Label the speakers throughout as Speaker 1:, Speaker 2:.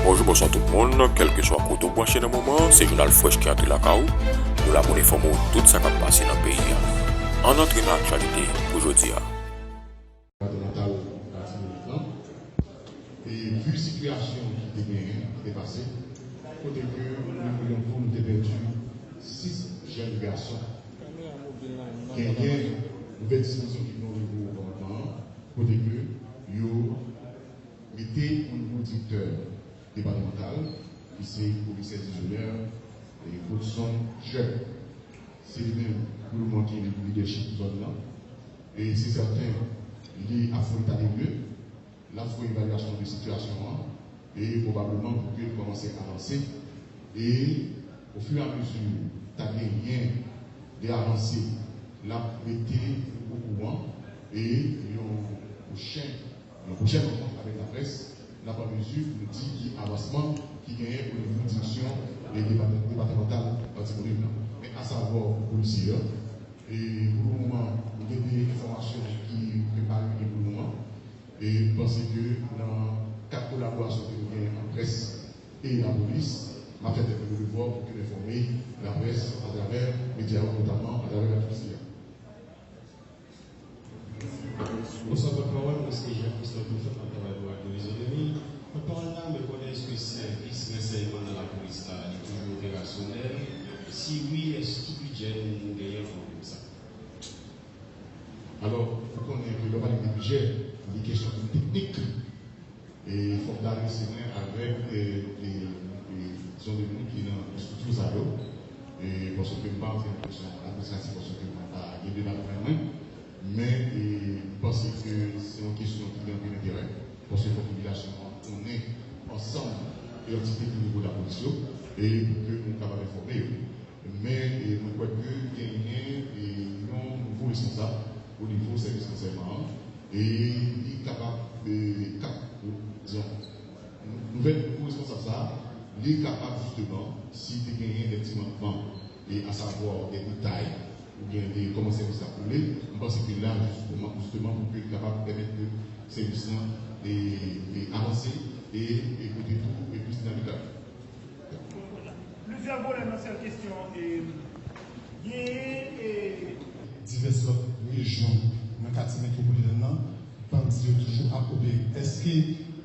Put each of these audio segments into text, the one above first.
Speaker 1: Bonjour, bonsoir tout le monde, quel que soit le côté branché dans le moment, c'est Journal Fresh qui entre la CAO. Nous l'avons informé tout ça qui a passé dans le pays. En entrant dans l'actualité aujourd'hui.
Speaker 2: Et vu la situation qui était passée, côté que nous avons perdu 6 jeunes garçons qui ont une nouvelle disposition qui nous arrive au gouvernement, côté que nous mettez un nouveau directeur départemental, qui c'est le commissaire titulaire et Godson Jeune. C'est lui-même pour nous manquer le leadership de zone là. Et c'est certain, il est à fond état des lieux. Là, il faut une évaluation de situation et probablement pour que commencer à avancer. Et au fur et à mesure, tu as rien d'avancer, là, mettez au courant et au prochain rencontre avec la presse, la par mesure nous dit qu'il y a avancement qui gagne pour une direction et départementale disponible. Mais à savoir, policiers, et pour le moment, il y a des informations qui préparent pour le moment. Et je pense que dans 4 collaborations que nous avons en presse et la police, m'a fait un devoir pour informer la presse à travers les médias, notamment à travers la police.
Speaker 3: Bonsoir, porte-parole, monsieur Jean-Christophe Bouffet, porte-parole de l'Isonomie. Porte-parole là, me connaît-ce que le service renseignement dans la police est toujours opérationnel? Si oui, est-ce que tout budget nous gagne comme ça?
Speaker 2: Alors, il faut qu'on ait le budget. Des questions techniques et il faut garder ses mains avec les gens de nous qui ont les structures à l'eau et parce que pas une question administrative parce que pas il y a des départements mais je pense que c'est une question qui a un intérêt parce que la population on est ensemble et entité au niveau de la police et pour que nous capables d'informer mais je crois que il y a un nouveau responsable au niveau du service renseignement et il est capable de nouvelle responsable ça, il est capable justement, si tu gagnes des petits manquements, et à savoir des détails, ou bien des comment service a coulé, je pense que là, justement pour qu'il est capable de permettre le service et avancer et écouter tout et plus dynamique.
Speaker 4: Plusieurs volets dans cette question et
Speaker 5: diverses régions dans le quartier métropolitain pensent toujours à coopérer. Est-ce que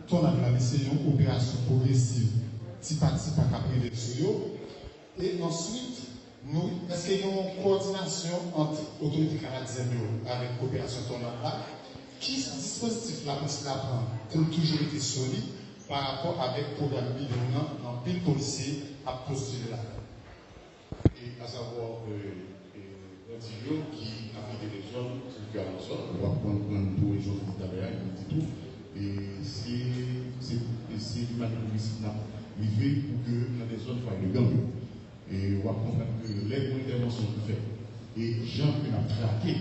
Speaker 5: ton analyse c'est une opération progressive qui participe à capter les sujets? Et ensuite, est-ce qu'il y a une coordination entre l'autorité canadienne avec coopération Tornade? Qui dispositif la police prend pour toujours être solide par rapport avec le programme bidon dans le policier à postuler là?
Speaker 2: Et à savoir, Antilio qui a pris des gens sur le cas on va prendre pour les gens qui dit tout. Et c'est du matériel publicité arrivé pour que dans des zones de gang. Et on va comprendre que les interventions sont faites. Et gens qui ont traqué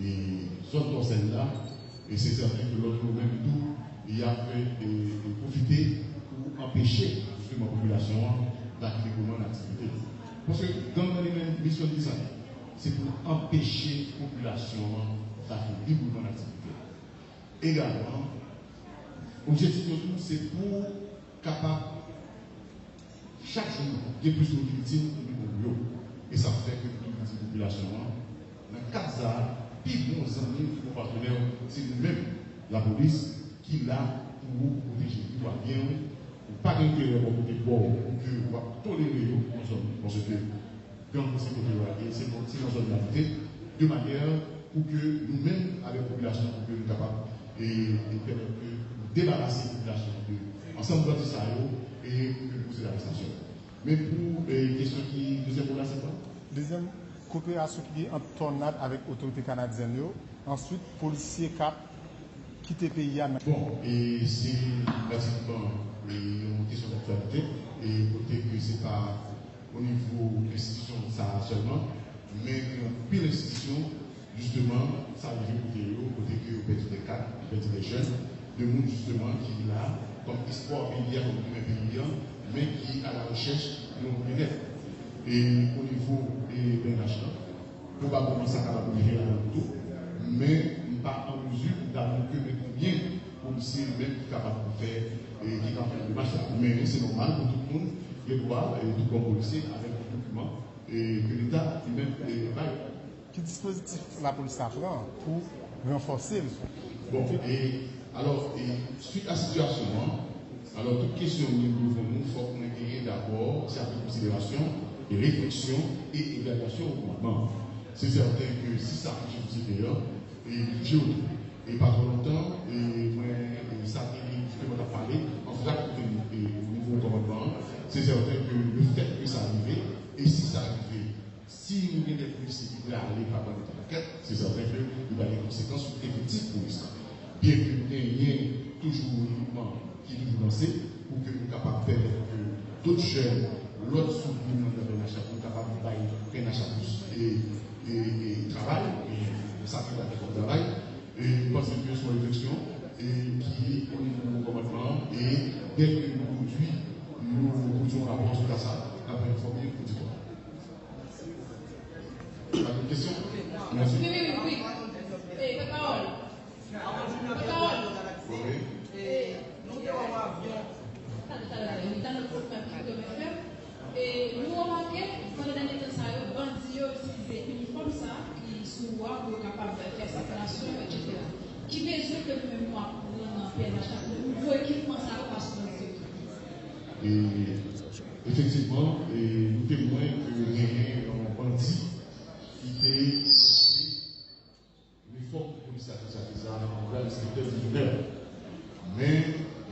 Speaker 2: et zone dans celle-là, et c'est certain que l'autre même tout, il a fait profiter pour empêcher justement la population d'activement l'activité. Parce que dans les mêmes missions de design, c'est pour empêcher la population d'activité librement l'activité. Également, l'objectif de tout, c'est pour capable chaque jour de plus de victimes et ça fait que la population, dans le cas de plus bons amis, nos partenaires, c'est nous-mêmes, la police, qui l'a pour protéger tout va bien, pour pas d'intérêt pour côté bon, pour que vous tolérer nos hommes, parce que quand c'est côté c'est dans zone d'activité, de manière pour que nous-mêmes, avec la population, pour que nous soyons capables de permettre de débarrasser la population de ensemble de ça et pour que nous poser l'arrestation. Mais pour les questions qui, deuxième point là, c'est quoi?
Speaker 5: Deuxième, coopération qui est en Tornade avec l'autorité canadienne. Ensuite, policier cap quitter le pays.
Speaker 2: Bon, et c'est pratiquement une question d'actualité. Et côté que ce n'est pas au niveau de l'institution ça seulement, mais pile institution, justement, ça arrive côté que vous perdez des cadres, vous perdez des jeunes, de monde justement qui est là, comme espoir pays, comme premier pays, mais qui est à la recherche de nos bien-être. Et au niveau des BNH, probablement ça va bouger à tout, mais pas en mesure d'avoir que combien comme si lui-même est capable de faire et qui va faire le match. Mais c'est normal pour tout le monde de voir, tout comme policier, avec un document, et que l'État lui-même baille.
Speaker 5: Quel dispositif la police prend pour renforcer?
Speaker 2: Bon, et alors, suite à cette situation, alors toute question que nous devons, il faut qu'on ait d'abord certaines considérations, et réflexion et évaluation au mouvement. C'est certain que si ça touche au supérieur, et pas trop longtemps, ça que on a parlé, en fait, au niveau commandement, c'est certain que le fait que ça arrive, et si ça arrive, si nous avons des policiers qui veulent aller par la quête, c'est certain qu'il y a des conséquences effectives pour ça. Bien que nous ayons toujours un mouvement qui est toujours lancé, pour que nous soyons capables de faire que d'autres jeunes, l'autre soutenir dans le PNH, nous sommes capables de faire PNH et travail, et ça fait la travail, et parce que c'est une réflexion qui est au niveau du commandement, et dès que aujourd'hui, nous faisons un rapport sur ça, nous avons informé le petit quoi. Une question? Merci.
Speaker 6: Oui. La parole.
Speaker 2: Oui.
Speaker 6: Dans le programme qui doit faire, et nous remarquons pendant l'année de ça, bandits utilisent uniforme ça, qui sont pour capable de faire séparation, etc. Qui mesure que nous-mêmes, moi, dans le PNH, pour équipement ça passe dans ce
Speaker 2: Et effectivement, nous témoignons que rien un bandit qui fait l'uniforme de police à ça, on va le secteur du mineur. Mais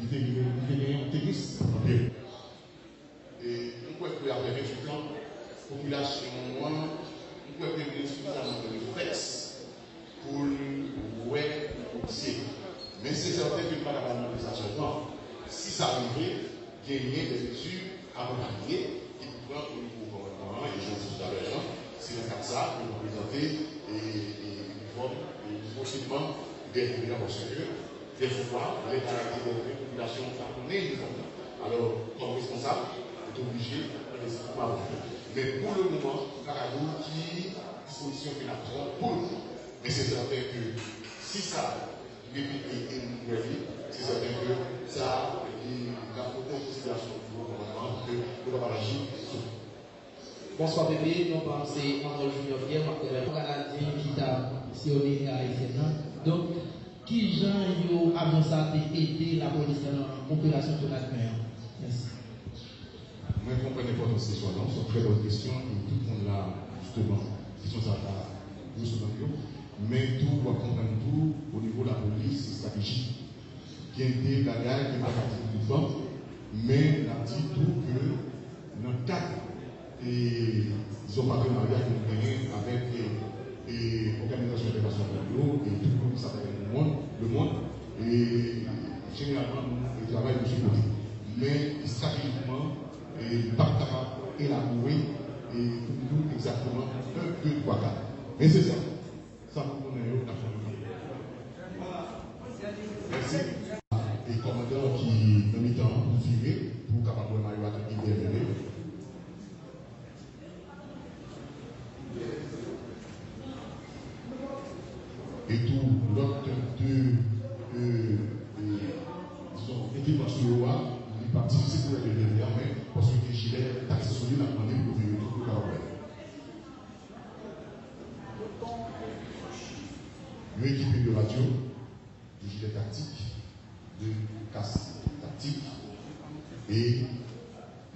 Speaker 2: il était un tennis. Et nous pouvons que après 28 ans, la population, nous pouvons que suffisamment de réflexes pour le mais c'est certain que pas la manifestation. Si ça arrivait, gagner des mesures accompagnées qui pourraient au niveau gouvernement, et je dis tout à l'heure, c'est le cas de ça, que vous présentez et possiblement des millions parce que des fois, les populations connaissent uniforme. Alors, comme responsable, est obligé de les informer. Mais pour le moment, Caragou qui disposition qu'il a pris pour le moment. Mais c'est certain que si ça est c'est certain que ça a aucune considération pour le gouvernement que nous avons agi sur.
Speaker 7: Bonsoir bébé, nous pensons André Junior Pierre, pour Canadien qui a sillonné à Sénat. Donc, qui gens ont ça aider la police dans l'opération de la mer? Merci.
Speaker 2: Moi, je comprends l'importance de ces questions-là, c'est une très bonne question, et tout le monde là, justement, question ça va nous soutenir, mais tout doit comprendre tout au niveau de la police stratégique. Qui a des bagages qui ne sont pas uniformes, mais on a dit tout que dans le cadre et son partenariat que nous avons avec l'Organisation internationale de l'eau et tout le monde qui s'appelle le monde, et généralement, nous travaillons de ce côté. Mais stratégiquement, pas capable d'élaborer et nous exactement 1, 2, 3, 4. Mais c'est ça. Ça vous donne un merci. Et commandant qui, dans le temps, vous vivez pour capable de maillot à qui bienvenue. Et tout l'autre disons, équipement sur le roi, il est parti aussi pour le derrière, mais parce que les gilets taxés sur lui, il a demandé pour venir tout le caractère. Nous équipés de radio, de gilets tactiques, de casques tactiques et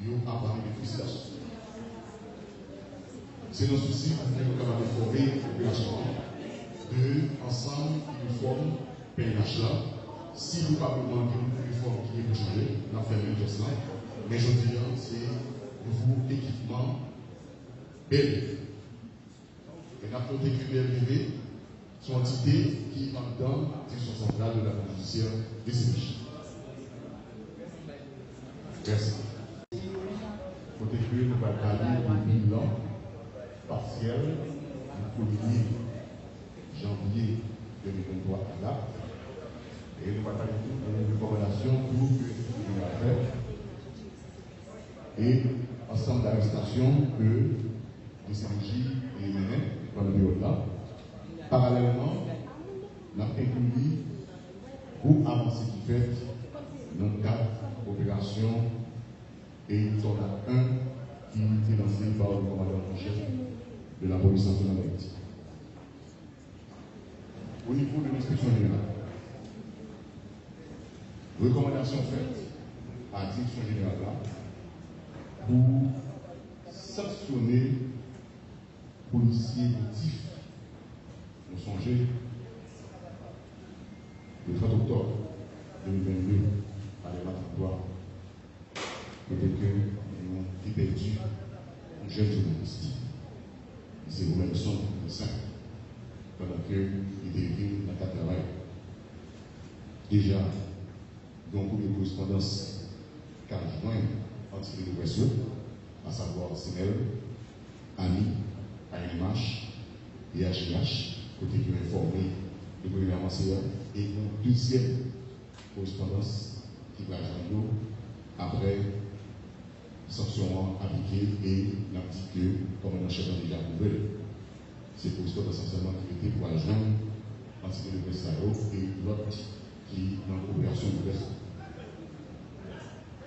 Speaker 2: nous appareils de félicitations. C'est notre souci pour nous capables de former la population de ensemble uniforme PNH là. Si nous pas besoin d'une uniforme qui est bougée, nous avons fait une chose là. Mais je dis, c'est nouveau équipement bel. Et nous avons équipé BLV, son entité qui est en dedans des direction centrale de la police des CPJ. Merci. Pour écrire, nous allons parler du bilan partiel du 1er janvier 2023 à là. Et nous allons parler de recommandations pour que nous allons faire. Et ensemble d'arrestations que les CPJ éliminaient dans le période-là. Parallèlement, nous avons inclus pour avancer faite dans le cadre d'opération et Tornade 1 qui est lancée par le commandant en chef de la police nationale d'Haïti. Au niveau de l'inspection générale, recommandation faite à la direction générale là, pour sanctionner policiers motifs. Nous songeons le 30 octobre 2022 à l'évacuatoire, peut-être que nous avons perdu un jeune journaliste. C'est vous-même son médecin pendant qu'il était dans le travail. Déjà, dans le cours de correspondance, car je joins entre les deux personnes, à savoir CNL, AMI, ANMH et HIH, côté qui ont informé le gouvernement conseiller, et une deuxième correspondance qui va joindre après sanction appliquée et n'a dit que, comme on a chef déjà prouvé, c'est correspondance essentiellement qui était pour joindre entre le Pressaro et l'autre qui est dans l'opération de presse.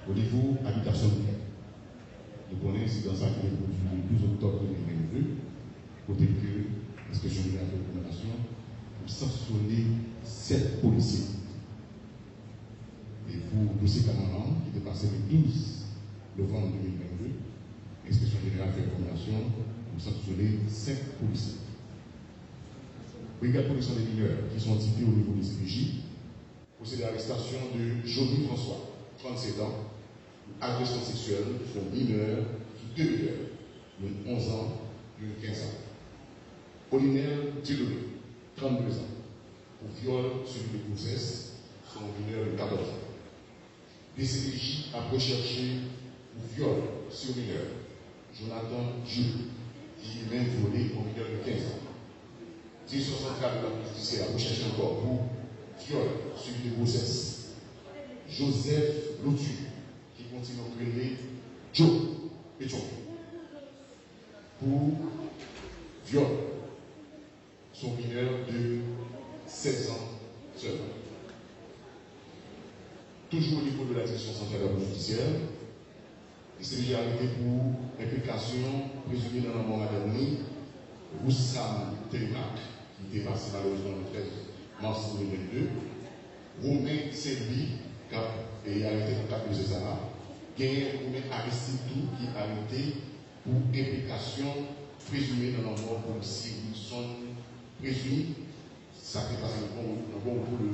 Speaker 2: Au niveau habitation de fait, nous connaissons dans ça qui est le 12 octobre 2022, côté que l'inspection générale de recommandation pour sanctionner 7 policiers. Et pour dossier Canaran, qui était passé le 12 novembre 2022, l'inspection générale fait recommandation pour sanctionner 5 policiers. Brigade policière des mineurs qui sont cités au niveau des CPJ, procède à l'arrestation de Johnny François, 37 ans, agression sexuelle sur mineur, sur 2 mineurs, de 11 ans et 15 ans. Apollinaire Dieudonné, 32 ans, pour viol suivi de grossesse, son mineur de 14 ans. DCPJ a recherché pour viol sur mineur, Jonathan Jules, qui est même violé au mineur de 15 ans. Direction centrale de la police judiciaire a recherché encore pour viol suivi de grossesse, Joseph Lotu, qui continue à créer Joe Pétion, pour viol son mineur de 16 ans seulement. Toujours au niveau de la direction centrale de la police judiciaire, il s'est déjà arrêté pour implication présumée dans la mort maternelle, Roussam Télémac, qui était passé malheureusement le 13 mars 2022, Romain Selby, qui a été arrêté dans le cadre de César, Gain Romain Aristide, qui a arrêté pour implication présumée dans la mort policier Wilson présumé. Ça fait passer le bon pour le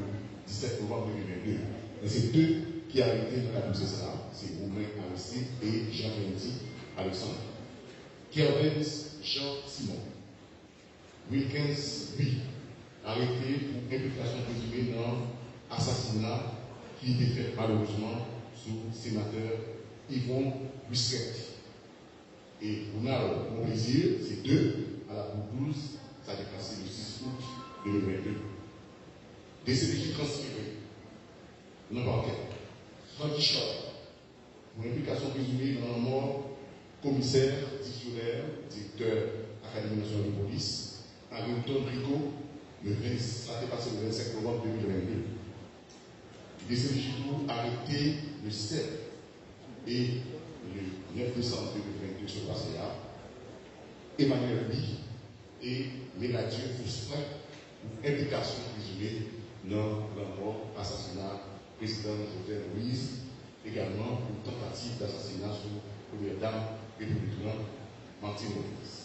Speaker 2: 17 novembre 2022. Et c'est deux qui a arrêté dans le cadre de César, c'est Romain Aristide et Jean-Mendy Alexandre. Kervens Jean-Simon. Wilkins B. arrêté pour implication présumée dans l'assassinat qui était fait malheureusement sous le sénateur Yvon Busquet. Et on a mon plaisir, c'est 2 à la cour 12, ça a été passé le 6 août 2022. DCPJ transféré, non pas Francky Short, pour implication présumée dans la mort commissaire, titulaire, directeur Académie nationale de police, Hamilton Rico, ça a été passé le 25 novembre 2022. Les CPJ arrêté le 7 et le 9 décembre 2022 sur Passéa, Emmanuel Lee et Méladieu Foustin pour implication présumée dans la mort, assassinat président Jovenel Moïse, également pour tentative d'assassinat sur la première dame républicaine Martine Moïse.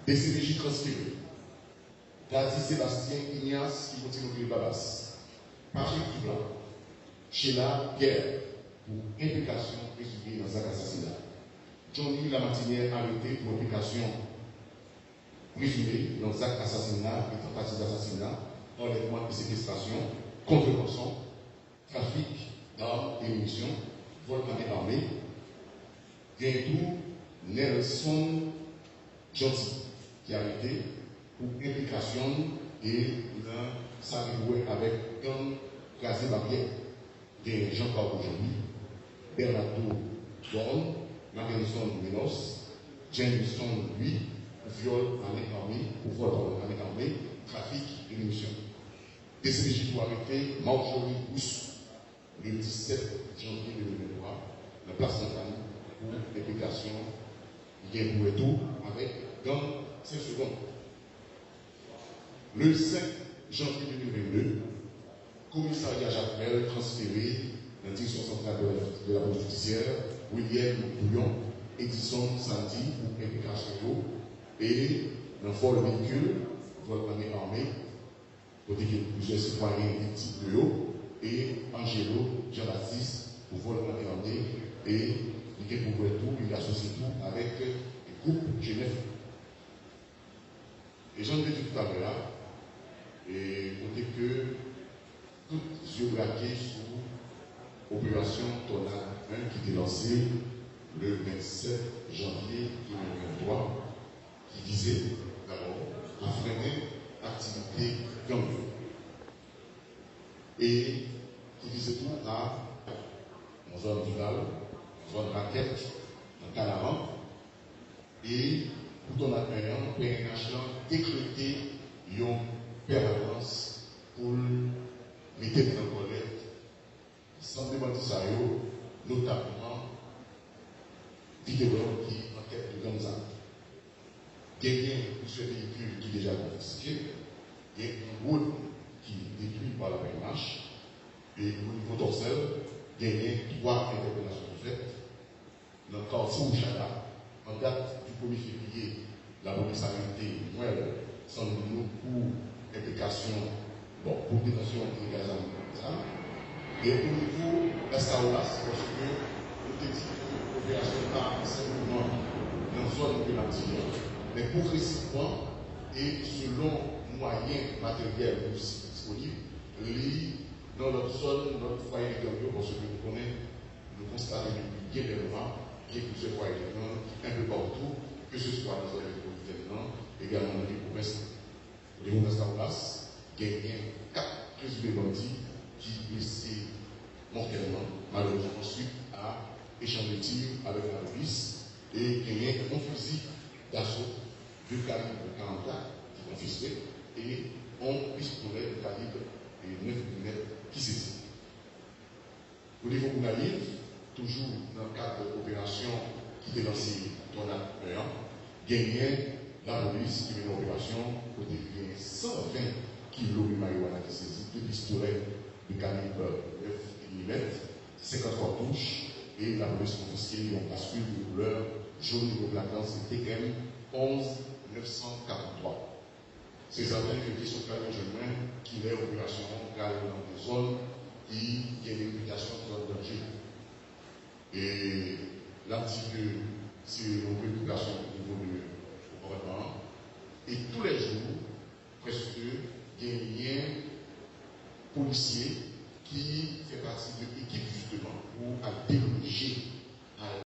Speaker 2: DCPJ transféré. Dadi Sébastien Ignace qui continue de Babas. Patrick Dublanc. Sheila Guerre pour implication présumée dans un assassinat. Johnny Lamartinière arrêté pour implication présumée dans un assassinat et tentative d'assassinat, enlèvement et séquestration, contrevention, trafic d'armes et munitions, vol en armée. Bientôt, Nelson Gentil qui a arrêté pour implication et dans sa avec un Gazé Barrière, de Jean-Paul aujourd'hui, Bernardo Born, Marie-Anson Menos, Jameson lui, viol en armée, pour vol en armée, trafic de munitions. DCPJ pour arrêter Marjorie Bousse le 17 janvier 2023, la place d'Antoine pour l'implication bien pour tout avec dans 5 secondes. Le 5 janvier 2022, commissariat Jacques transféré dans la direction centrale de la police judiciaire, William Bouillon, Edison Sandy pour implication et dans le vol véhicule, vol armé, côté que plusieurs citoyens victimes de l'eau, et Angelo Jean-Baptiste pour vol armé et il pour tout, il associe tout avec le groupe Genève. Et j'en ai dit tout à l'heure, et côté que toutes yeux braqués sous opération Tornade 1 qui était lancée le 27 janvier 2023, qui visait d'abord à freiner l'activité gang et qui visait tout à en zone Duval, en zone Raquette, en Canaran, et pour ton accueillant, PNH décrété une permanence pour mettre dans la collecte sans demander ça, notamment vidéo qui enquête de Gamza. Il y a ce véhicule qui est déjà confisqué, il y a une route qui est détruite par la PNH, et au niveau dorsal, il y a 3 interpellations faites. Dans le carrefour Chara, en date du 1er février, la police a arrêté Noël sans nous pour implication, pour détention de gaz à et au niveau d'Estaoulas, parce que nous avons dit que l'opération pas simplement dans la zone pénitentiaire, mais progressivement et selon moyens matériels disponibles, dans notre zone, notre foyer de gang, parce que nous constatons depuis bien des moments qu'il y a plusieurs foyers de gang un peu partout, que ce soit dans les métropolitaines, également dans les provinces. Au niveau d'Estaoulas, il y a 4 présumés bandits qui blessés mortellement, malheureusement, suite à échange de tirs avec la police et il y a un fusil d'assaut de calibre 44 qui est confisqué et un pistolet de calibre 9 mm qui saisit. Au niveau Gounaïf, toujours dans le cadre de l'opération qui est lancée Tornade 1, gagné la police qui met une opération côté 120 kg de marijuana qui saisit, 2 pistolets de calibre 9 mm, 53 touches, et la police confisquée en bascule de couleur jaune de platance TM 11943. Ces armes qui sont très jeunes qui est opération dans des zones qui ont une réputation de danger. Et l'article, c'est une préoccupation au niveau du gouvernement. Et tous les jours, presque, il y a un policier qui fait partie de l'équipe justement pour déloger